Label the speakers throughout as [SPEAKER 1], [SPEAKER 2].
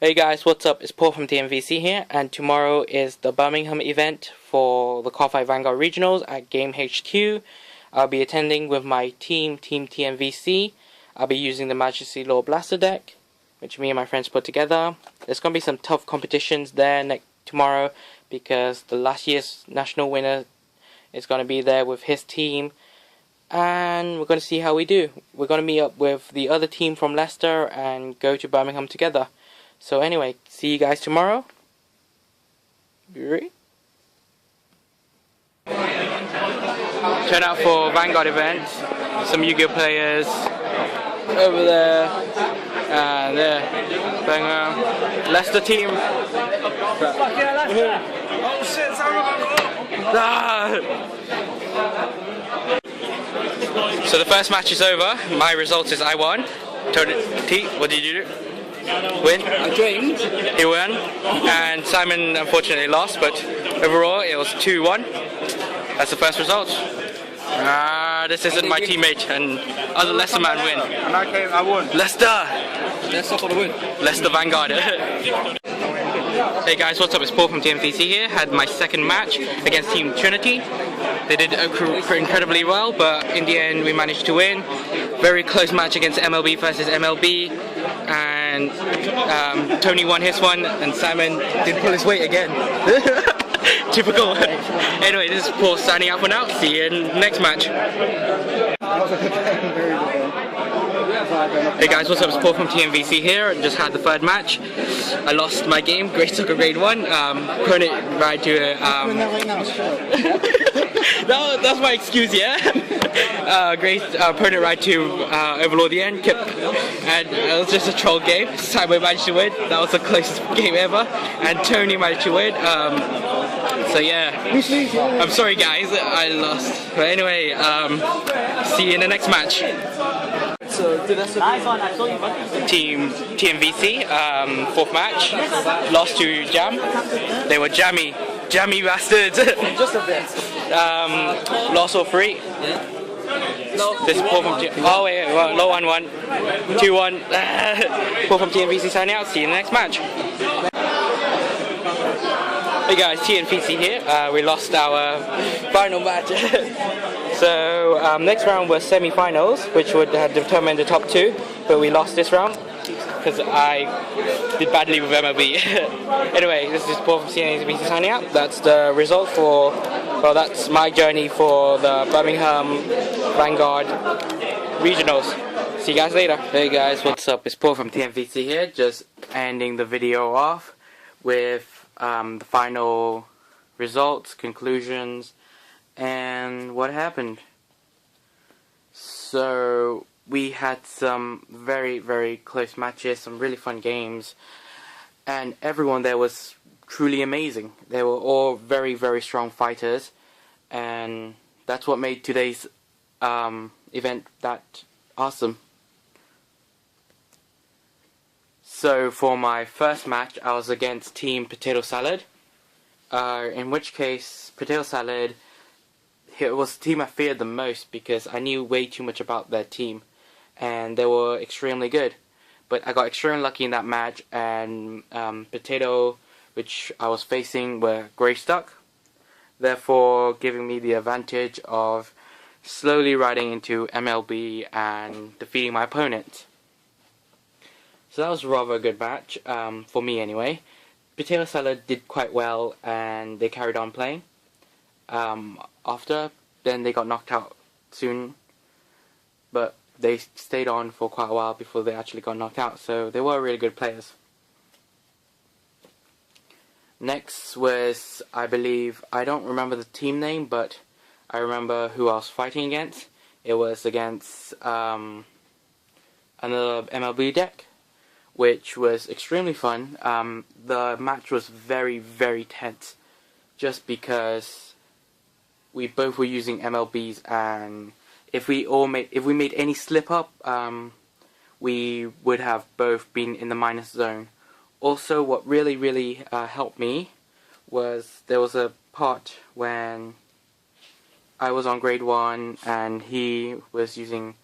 [SPEAKER 1] Hey guys, what's up? It's Paul from TMVC here, and tomorrow is the Birmingham event for the Cardfight Vanguard Regionals at Game HQ. I'll be attending with my team TMVC. I'll be using the Majesty Law Blaster deck, which me and my friends put together. There's going to be some tough competitions there tomorrow, because the last year's national winner is going to be there with his team. And we're going to see how we do. We're going to meet up with the other team from Leicester and go to Birmingham together. So anyway, see you guys tomorrow. You ready? Turn out for Vanguard event. Some Yu-Gi-Oh players over there and there. Birmingham. Leicester team.
[SPEAKER 2] Fuck yeah, Leicester! Oh shit,
[SPEAKER 1] So the first match is over. My result is I won. T, what did you do? Win?
[SPEAKER 2] I dreamed.
[SPEAKER 1] He won. And Simon unfortunately lost, but overall it was 2-1. That's the first result. This isn't my teammate, and other Leicester man win.
[SPEAKER 2] And I won.
[SPEAKER 1] Leicester!
[SPEAKER 2] Leicester for the win.
[SPEAKER 1] Leicester Vanguard. Hey guys, what's up? It's Paul from TMVC here. Had my second match against Team Trinity. They did incredibly well, but in the end we managed to win. Very close match against MLB versus MLB, and Tony won his one, and Simon did pull his weight again. Typical. Anyway, this is Paul signing out for now. See you in the next match. Hey guys, what's up? It's Paul from TMVC here. I just had the third match. I lost my game. Grace took a grade 1. Opponent tried to no, that's my excuse, yeah. Grace opponent tried to overlord the end, and it was just a troll game. Simon managed to win. That was the closest game ever, and Tony managed to win. So yeah, I'm sorry guys, I lost. But anyway, see you in the next match. Team TMVC, fourth match, lost to Jam. They were jammy bastards.
[SPEAKER 2] Just a bit.
[SPEAKER 1] Lost all three. This is Paul from oh wait, low 1-1, 2-1. Paul from TMVC signing out. See you in the next match. Hey guys, TMVC here. We lost our final match. So next round was semi-finals, which would have determined the top 2, but we lost this round because I did badly with MLB. Anyway, this is Paul from TMVC signing out. That's the result for, well, that's my journey for the Birmingham Vanguard Regionals. See you guys later. Hey guys, what's up? It's Paul from TMVC here, just ending the video off with the final results, conclusions, and what happened. So we had some very close matches, some really fun games, and everyone there was truly amazing. They were all very strong fighters, and that's what made today's event that awesome. So for my first match, I was against Team Potato Salad, in which case Potato Salad, it was the team I feared the most because I knew way too much about their team, and they were extremely good. But I got extremely lucky in that match, and Potato, which I was facing, were grey stuck, therefore giving me the advantage of slowly riding into MLB and defeating my opponent. So that was rather a good match, for me anyway. Potato Salad did quite well, and they carried on playing. Then they got knocked out soon, but they stayed on for quite a while before they actually got knocked out, so they were really good players. Next was, I believe, I don't remember the team name, but I remember who I was fighting against. It was against another MLB deck, which was extremely fun. The match was very tense, just because we both were using MLBs, and if we made any slip up, we would have both been in the minus zone. Also, what really helped me was there was a part when I was on grade 1 and he was using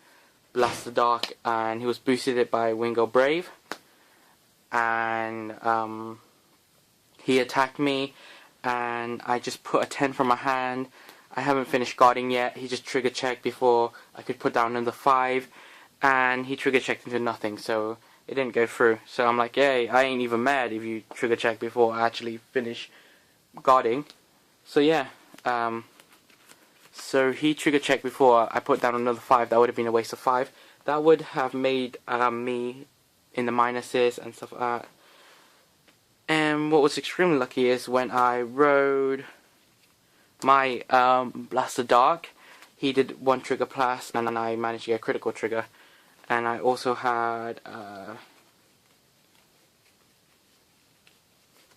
[SPEAKER 1] Blaster Dark, and he was boosted it by Wingo Brave. and he attacked me, and I just put a 10 from my hand. I haven't finished guarding yet. He just trigger checked before I could put down another 5, and he trigger checked into nothing, so it didn't go through. So I'm like, hey, I ain't even mad if you trigger check before I actually finish guarding. So yeah, so he trigger checked before I put down another 5. That would have been a waste of 5. That would have made me in the minuses and stuff like that. And what was extremely lucky is when I rode my Blaster Dark, he did 1 trigger plus, and I managed to get a critical trigger. And I also had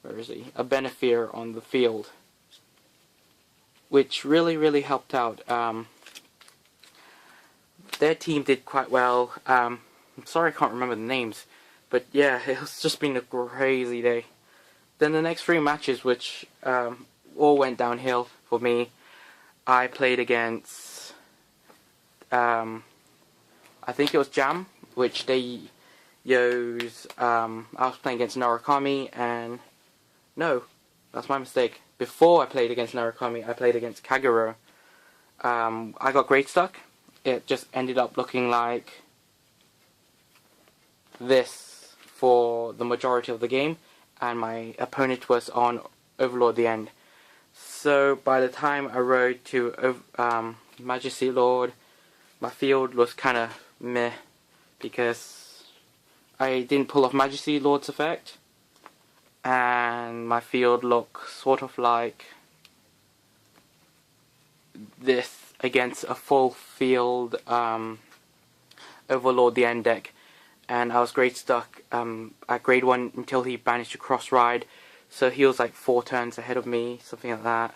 [SPEAKER 1] where is he? A Benefier on the field, which really helped out. Their team did quite well. I'm sorry I can't remember the names, but yeah, it's just been a crazy day. Then the next 3 matches, which all went downhill for me, I played against I think it was Jam, which they use. I was playing against Narukami, and no, that's my mistake. Before I played against Narukami, I played against Kagero. I got Great Stuck. It just ended up looking like this for the majority of the game, and my opponent was on Overlord the end. So by the time I rode to Majesty Lord, my field was kind of meh, because I didn't pull off Majesty Lord's effect, and my field looked sort of like this against a full field Overlord the end deck. And I was Great Stuck at grade 1 until he managed to cross ride, so he was like 4 turns ahead of me, something like that.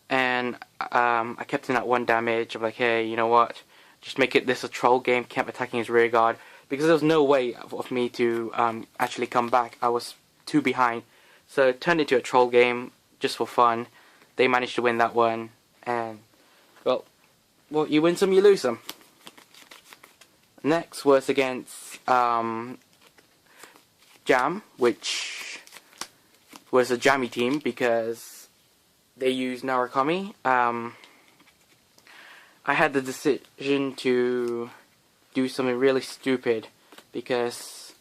[SPEAKER 1] And I kept him at 1 damage. I'm like, hey, you know what, just make it this a troll game. Kept attacking his rear guard, because there was no way of me to actually come back. I was too behind, so it turned into a troll game just for fun. They managed to win that one, and well, you win some, you lose some. Next was against Jam, which was a jammy team because they used Narukami. I had the decision to do something really stupid, because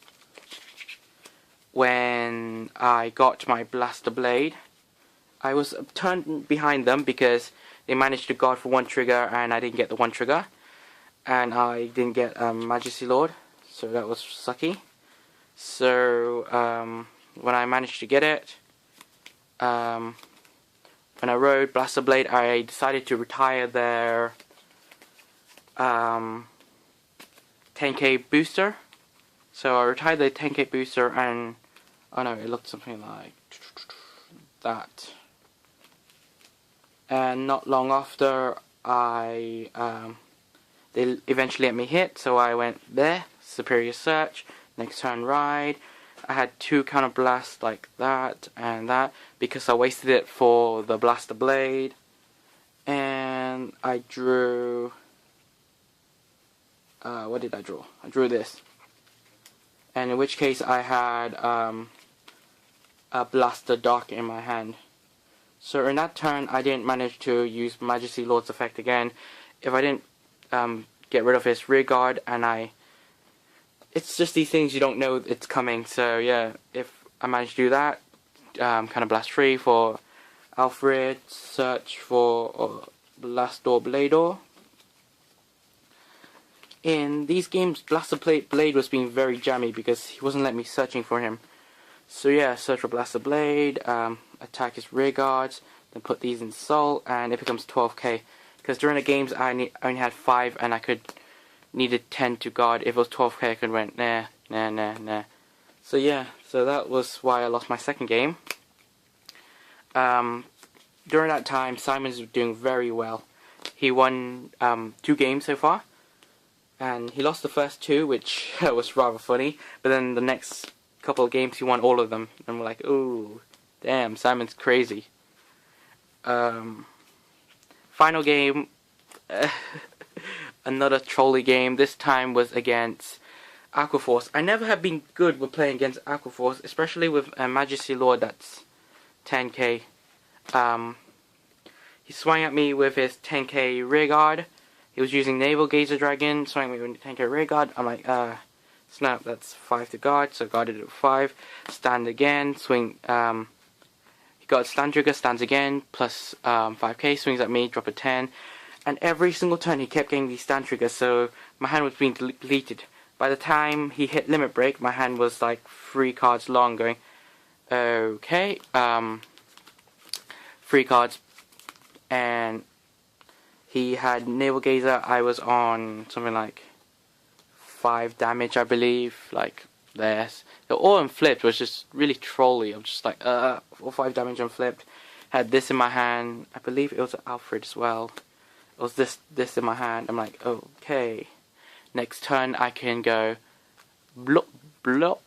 [SPEAKER 1] when I got my Blaster Blade, I was turned behind them because they managed to guard for 1 trigger, and I didn't get the 1 trigger. And I didn't get Majesty Lord, so that was sucky. So when I managed to get it, when I rode Blaster Blade, I decided to retire their 10k booster. So I retired the 10k booster, and oh no, it looked something like that. And not long after, they eventually let me hit, so I went there, Superior Search, next turn ride. I had 2 counter blasts like that and that, because I wasted it for the Blaster Blade. And I drew, what did I draw? I drew this. And in which case I had a Blaster Dark in my hand. So in that turn I didn't manage to use Majesty Lord's effect again. If I didn't get rid of his rear guard, and it's just these things you don't know it's coming. So yeah, if I manage to do that, kind of blast free for Alfred, search for Blastor Blador. In these games, Blaster Blade was being very jammy because he wasn't letting me searching for him. So yeah, search for Blaster Blade, attack his rear guards, then put these in Soul, and it becomes 12k. Because during the games I only had 5, and I needed 10 to guard. If it was 12k, I could went nah. So yeah, so that was why I lost my second game. During that time, Simon's doing very well. He won 2 games so far, and he lost the first 2, which was rather funny. But then the next couple of games, he won all of them, and we're like, ooh, damn, Simon's crazy. Final game, another trolley game. This time was against Aquaforce. I never have been good with playing against Aquaforce, especially with a Majesty Lord that's 10k. He swung at me with his 10k rear guard. He was using Naval Gazer Dragon, swung at me with 10k rear guard. I'm like, snap, that's 5 to guard, so guarded it with 5. Stand again, swing, he got stand trigger, stands again, plus 5k, swings at me, drop a 10. And every single turn he kept getting these stand triggers, so my hand was being deleted. By the time he hit limit break, my hand was like 3 cards long, going, okay, 3 cards, and he had Naval Gazer. I was on something like 5 damage, I believe, like this. The all unflipped was just really trolly. I'm just like, 5 damage unflipped. Had this in my hand. I believe it was Alfred as well. It was this in my hand. I'm like, okay. Next turn I can go blop blop,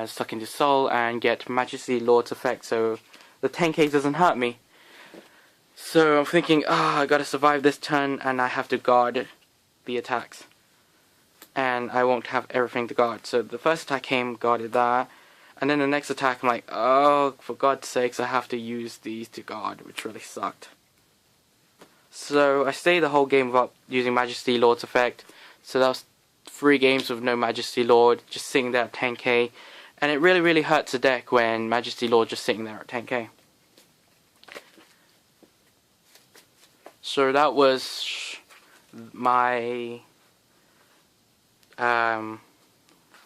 [SPEAKER 1] suck into soul and get Majesty Lord's effect, so the 10k doesn't hurt me. So I'm thinking, I gotta survive this turn and I have to guard the attacks. And I won't have everything to guard. So the first attack came, guarded that. And then the next attack I'm like, oh, for God's sakes, I have to use these to guard, which really sucked. So I stayed the whole game without using Majesty Lord's effect. So that was 3 games with no Majesty Lord, just sitting there at 10k. And it really, really hurts the deck when Majesty Lord just sitting there at 10k. So that was my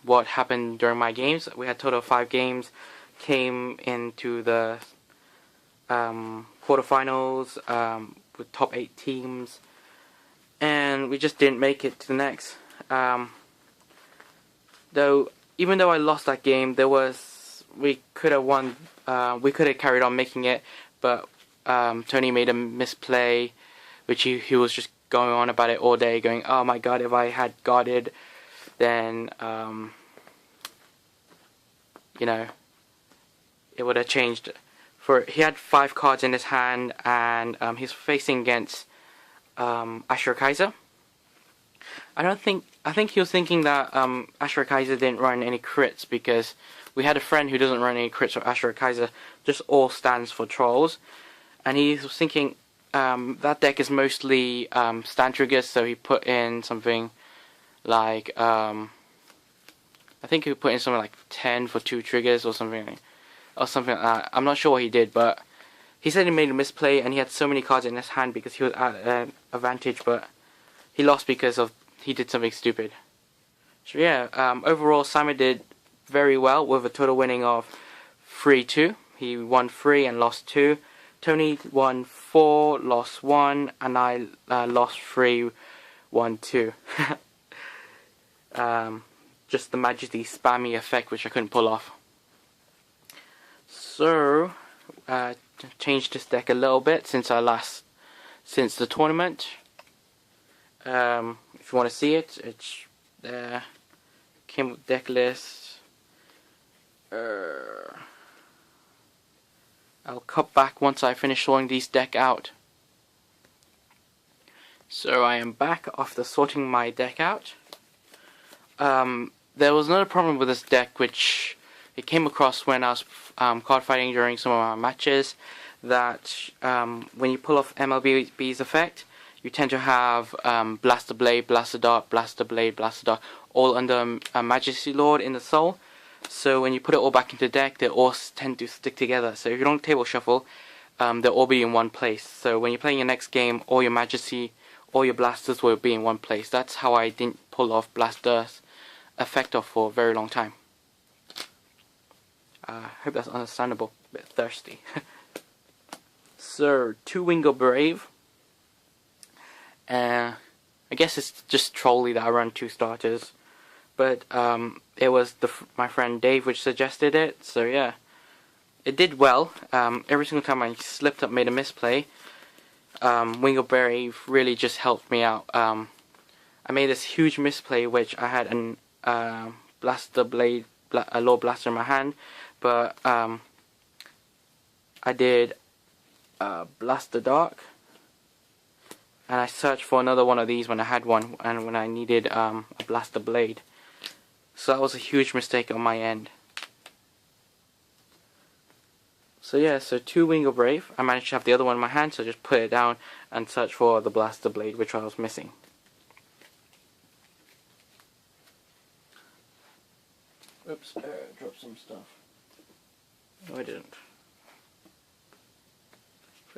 [SPEAKER 1] what happened during my games. We had a total of 5 games. Came into the quarterfinals with top 8 teams, and we just didn't make it to the next. Even though I lost that game, we could have won. We could have carried on making it, but Tony made a misplay, which he was just going on about it all day, going, oh my god, if I had guarded, then you know, it would have changed. He had 5 cards in his hand, and he's facing against Ashura Kaiser. I think he was thinking that Ashura Kaiser didn't run any crits, because we had a friend who doesn't run any crits for Ashura Kaiser, just all stands for trolls. And he was thinking that deck is mostly stand triggers, so he put in something like I think he put in something like 10 for 2 triggers or something like that. I'm not sure what he did, but he said he made a misplay and he had so many cards in his hand because he was at an advantage, but he lost because he did something stupid. So yeah, overall Simon did very well with a total winning of 3-2. He won 3 and lost 2. Tony won 4, lost 1, and I lost 3, won 2. Just the Majesty spammy effect, which I couldn't pull off. So, changed this deck a little bit since the tournament. If you want to see it, it's there. Came with deck list. I'll cut back once I finish sorting these deck out. So I am back after sorting my deck out. There was another problem with this deck, which it came across when I was card fighting during some of our matches, that when you pull off MLB's effect, you tend to have Blaster Blade, Blaster Dart, Blaster Blade, Blaster Dart, all under Majesty Lord in the soul. So when you put it all back into the deck, they all tend to stick together. So if you don't table shuffle, they'll all be in one place. So when you're playing your next game, all your Majesty, all your Blasters will be in one place. That's how I didn't pull off Blaster's effect off for a very long time. I hope that's understandable. A bit thirsty. So, 2 Wingo Brave. I guess it's just trolly that I run 2 starters. But it was my friend Dave which suggested it, so yeah. It did well. Every single time I slipped up, made a misplay, Wingo Brave really just helped me out. I made this huge misplay, which I had an Blaster Blade, a Lord Blaster in my hand, but I did Blaster Dark, and I searched for another one of these when I had one, and when I needed a Blaster Blade. So that was a huge mistake on my end. So yeah, so 2 Wingo Brave. I managed to have the other one in my hand, so I just put it down and search for the Blaster Blade, which I was missing. Oops, dropped some stuff. No, I didn't.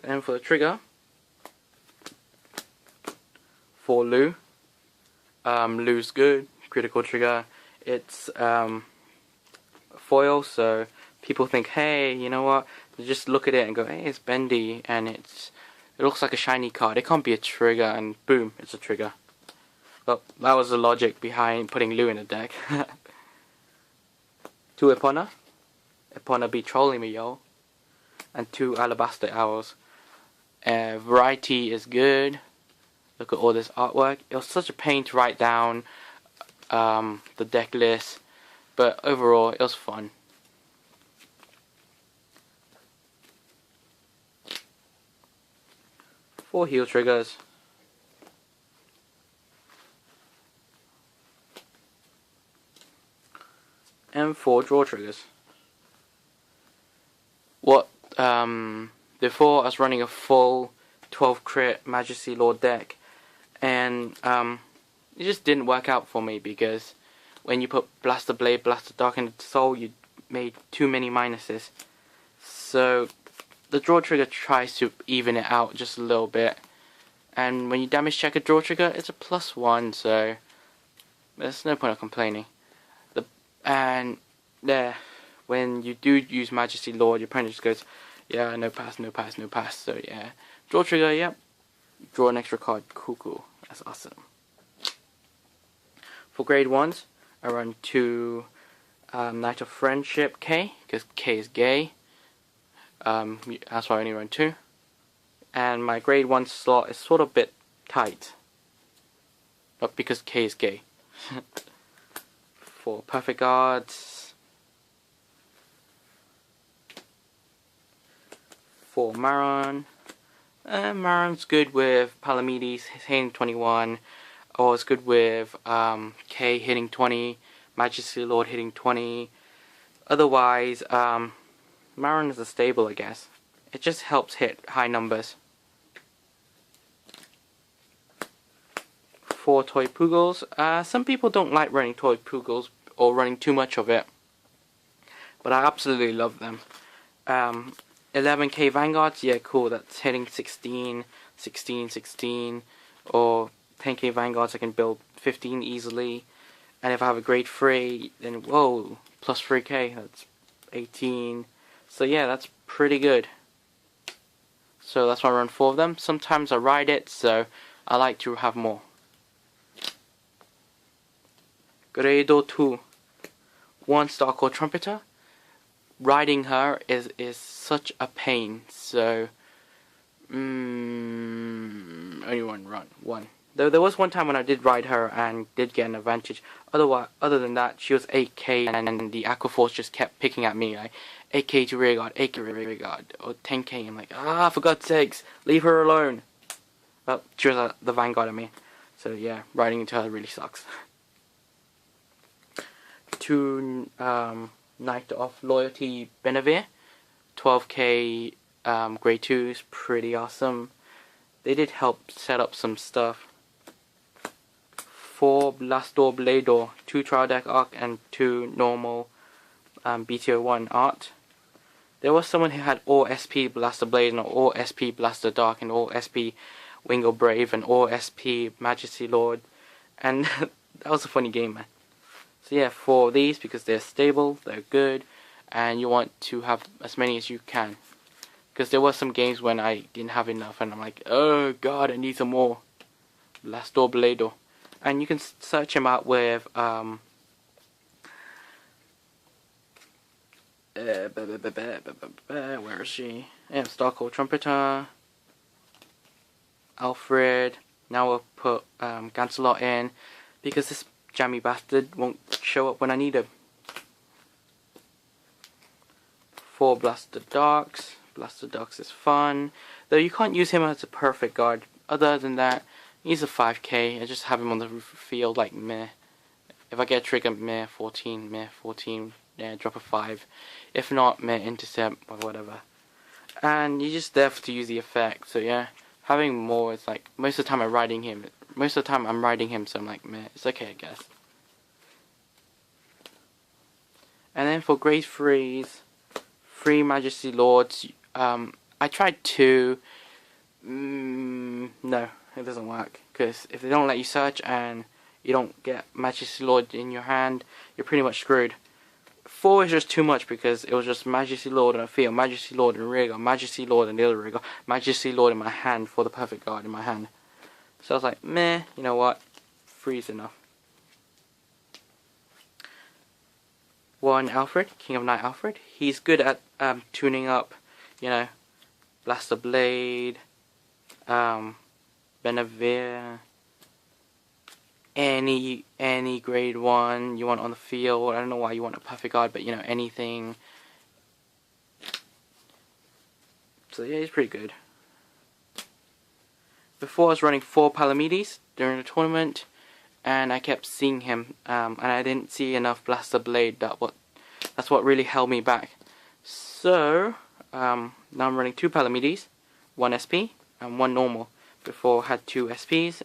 [SPEAKER 1] And for the trigger, for Lu. Lu's good, critical trigger. It's foil, so people think, hey, you know what? They just look at it and go, hey, it's bendy, and it looks like a shiny card. It can't be a trigger, and boom, it's a trigger. Well, that was the logic behind putting Lu in the deck. 2 Epona. Epona be trolling me, yo. And 2 Alabaster Owls. Variety is good. Look at all this artwork. It was such a pain to write down the deck list, but overall it was fun. Four heal triggers. And 4 draw triggers. Before I was running a full 12 crit Majesty Lord deck, and it just didn't work out for me because when you put Blaster Blade, Blaster Dark into Soul, you made too many minuses. So the draw trigger tries to even it out just a little bit, and when you damage check a draw trigger, it's a +1, so there's no point of complaining. And there, when you do use Majesty Lord, your opponent just goes, yeah, no pass, no pass, no pass. So yeah, draw trigger, yep. Draw an extra card, cool. That's awesome. For grade 1s, I run 2 Knight of Friendship K, because K is gay. That's why I only run 2. And my grade 1 slot is sort of a bit tight, but because K is gay. For Perfect Guards, for Maron. Maron's good with Palamedes hitting 21, or it's good with K hitting 20, Majesty Lord hitting 20. Otherwise, Maron is a stable, I guess. It just helps hit high numbers. For Toy Poogles, some people don't like running Toy Poogles or running too much of it, but I absolutely love them. 11k Vanguards, yeah, cool, that's hitting 16, 16, 16, or 10k Vanguards I can build 15 easily, and if I have a grade 3, then whoa, plus 3k, that's 18, so yeah, that's pretty good. So that's why I run 4 of them. Sometimes I ride it, so I like to have more. Grade 2, 1 Starcore Trumpeter. Riding her is such a pain, so only one. Though there was one time when I did ride her and did get an advantage. Other than that, she was 8k and the Aquaforce just kept picking at me, like 8k to rear guard, 8k to rear guard, or 10k. I'm like, for God's sakes, leave her alone. Well, she was the Vanguard, I mean. So yeah, riding into her really sucks. 2 Knight of Loyalty Benevere, 12k grade 2s, pretty awesome. They did help set up some stuff. 4 Blastor Blador, 2 Trial Deck Arc and 2 normal BTO1 art. There was someone who had all SP Blaster Blade and all SP Blaster Dark and all SP Wingo Brave and all SP Majesty Lord, and that was a funny game, man. So yeah, for these, because they're stable, they're good, and you want to have as many as you can. Because there were some games when I didn't have enough, and I'm like, oh god, I need some more. Blastor Blador. And you can search him out with, where is she? Yeah, Starcore Trumpeter, Alfred. Now we'll put Gancelot in, because this jammy bastard won't show up when I need him. 4 Blaster Darks. Blaster Darks is fun, though you can't use him as a perfect guard. Other than that, he's a 5k. I just have him on the field like meh. If I get a trigger, meh, 14, yeah, drop a 5. If not, meh, intercept, or whatever. And you're just there to use the effect, so yeah. Having more is like, most of the time I'm riding him, so I'm like, meh, it's okay, I guess. And then for grade 3s, 3 Majesty Lords, I tried 2, no, it doesn't work, because if they don't let you search and you don't get Majesty Lord in your hand, you're pretty much screwed. 4 is just too much because it was just Majesty Lord on a field, Majesty Lord in the rear guard, Majesty Lord in the other rear guard, Majesty Lord in my hand for the perfect guard in my hand. So I was like, meh, you know what, 3 is enough. 1 Alfred, King of Night Alfred. He's good at tuning up, you know, Blaster Blade, Benevere, any grade 1 you want on the field. I don't know why you want a perfect guard, but you know, anything. So yeah, he's pretty good. Before I was running 4 Palamedes during the tournament, and I kept seeing him, and I didn't see enough Blaster Blade. That's what really held me back. So now I'm running 2 Palamedes, 1 SP and 1 normal. Before I had 2 SPs.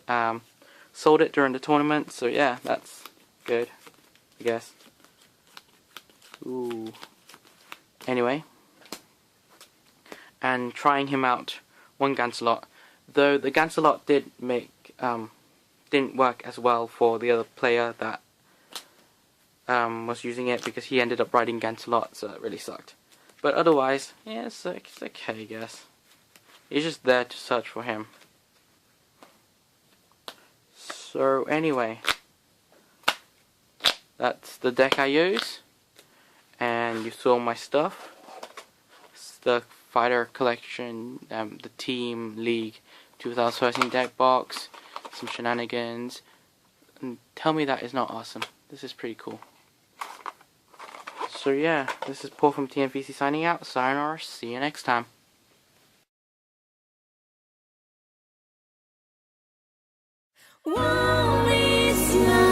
[SPEAKER 1] Sold it during the tournament, so yeah, that's good, I guess. Ooh. Anyway, and trying him out, 1 Gancelot. Though the Gancelot didn't work as well for the other player that was using it, because he ended up riding Gancelot, so it really sucked. But otherwise, yeah, it's okay, I guess. You're just there to search for him. So anyway, that's the deck I use, and you saw my stuff. It's the Fighter Collection, the Team League 2013 deck box, some shenanigans, and tell me that is not awesome. This is pretty cool. So yeah, this is Paul from TNVC signing out. Sayonara, see you next time.
[SPEAKER 3] One is love.